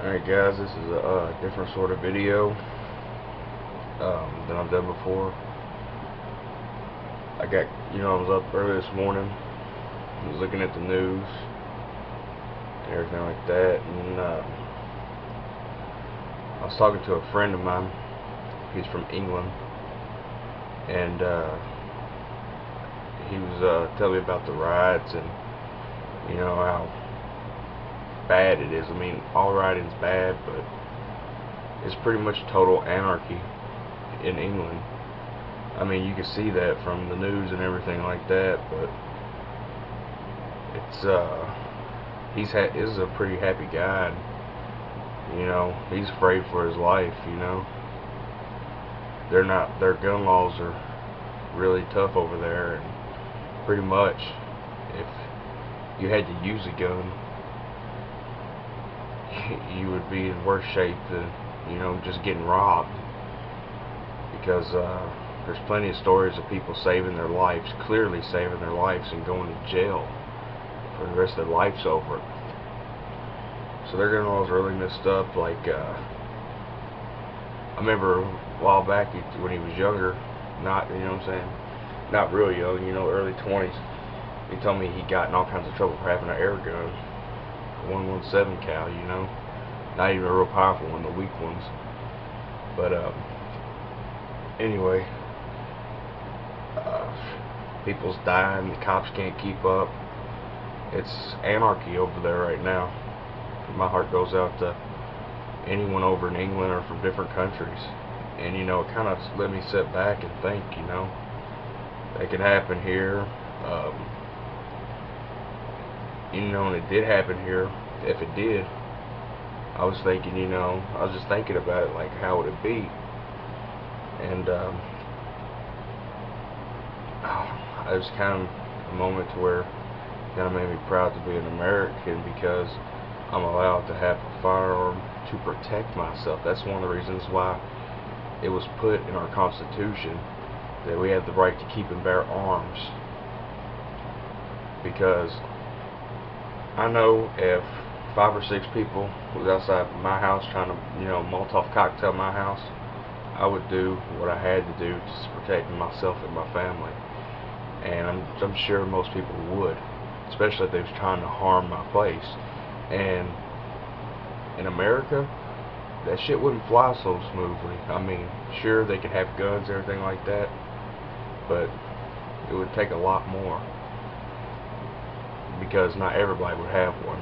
Alright guys, this is a different sort of video than I've done before. I was up early this morning, I was looking at the news and everything like that, and I was talking to a friend of mine. He's from England, and he was telling me about the riots and how bad it is. I mean, all rioting's bad, but it's pretty much total anarchy in England. I mean, you can see that from the news and everything like that, but it's this is a pretty happy guy. He's afraid for his life. Their gun laws are really tough over there, and pretty much if you had to use a gun, you would be in worse shape than just getting robbed, because there's plenty of stories of people saving their lives, clearly saving their lives, and going to jail for the rest of their lives over it. So their gun laws are really messed up. Like I remember a while back when he was younger, not not real young, early 20s. He told me he got in all kinds of trouble for having an air gun, 117 cal, not even a real powerful one, the weak ones. But anyway, people's dying, the cops can't keep up. It's anarchy over there right now. My heart goes out to anyone over in England or from different countries. And it kind of let me sit back and think, that could happen here. And it did happen here. If it did, I was thinking, I was just thinking about it, like, how would it be? And it was kind of a moment where it kind of made me proud to be an American, because I'm allowed to have a firearm to protect myself. That's one of the reasons why it was put in our Constitution that we have the right to keep and bear arms. Because I know if 5 or 6 people was outside my house trying to, Molotov cocktail my house, I would do what I had to do just to protect myself and my family. And I'm sure most people would, especially if they was trying to harm my place. And in America, that shit wouldn't fly so smoothly. I mean, sure, they could have guns and everything like that, but it would take a lot more, because not everybody would have one.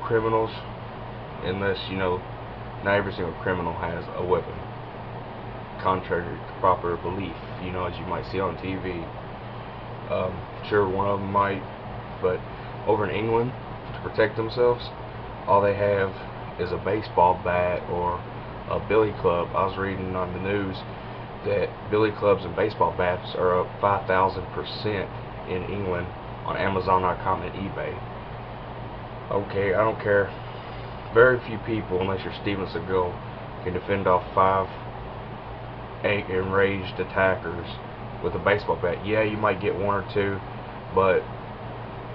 Criminals, unless, not every single criminal has a weapon, contrary to proper belief, as you might see on TV. Sure, one of them might, but over in England, to protect themselves, all they have is a baseball bat or a billy club. I was reading on the news that billy clubs and baseball bats are up 5,000% in England on Amazon.com and eBay. Okay, I don't care. Very few people, unless you're Steven Seagal, can defend off 5 enraged attackers with a baseball bat. Yeah, you might get 1 or 2, but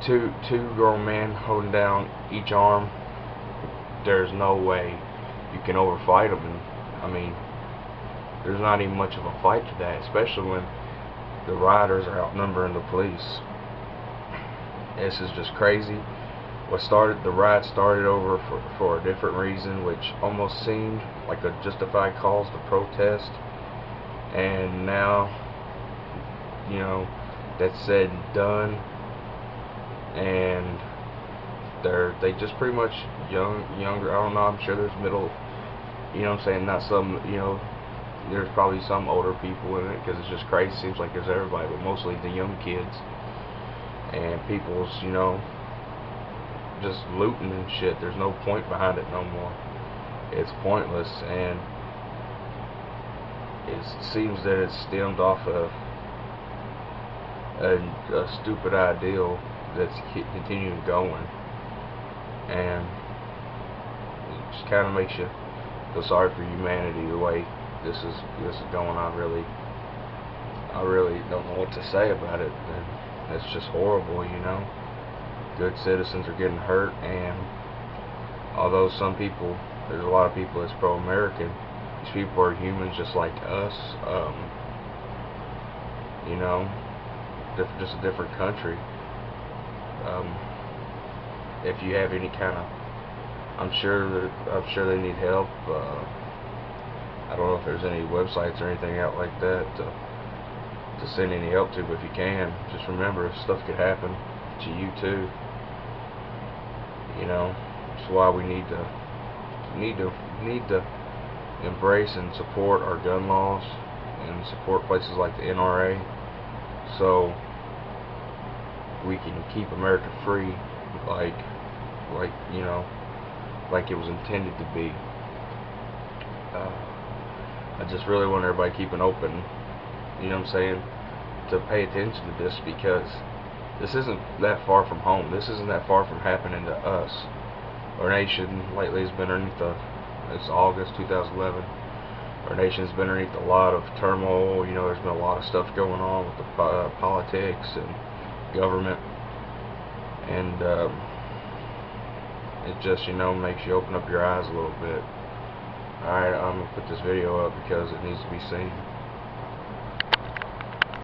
two grown men holding down each arm, there's no way you can overfight them. And I mean, there's not even much of a fight to that, especially when the rioters are outnumbering the police. This is just crazy. The riot started over for a different reason, which almost seemed like a justified cause to protest, and now, that's said and done, and they just pretty much younger. I don't know. I'm sure there's middle. Not some. There's probably some older people in it, because it's just crazy. It seems like there's everybody, but mostly the young kids and people's, just looting and shit. There's no point behind it no more. It's pointless, and it seems that it's stemmed off of a stupid ideal that's continuing going, and it just kind of makes you feel sorry for humanity the way this is going. I really don't know what to say about it. And it's just horrible. Good citizens are getting hurt, and although some people There's a lot of people that's pro-American. These people are humans just like us. You know, just a different country. Um, if you have any kind of, I'm sure they need help. I don't know if there's any websites or anything out like that to send any help to, but if you can, just remember stuff could happen to you too. You know, that's why we need to embrace and support our gun laws and support places like the NRA, so we can keep America free, like you know, like it was intended to be. I just really want everybody to keep an open, you know what I'm saying, to pay attention to this, because this isn't that far from home. This isn't that far from happening to us. Our nation lately has been underneath it's August 2011. Our nation's been underneath a lot of turmoil. You know, there's been a lot of stuff going on with the politics and government, and it just, you know, makes you open up your eyes a little bit. Alright, I'm going to put this video up because it needs to be seen.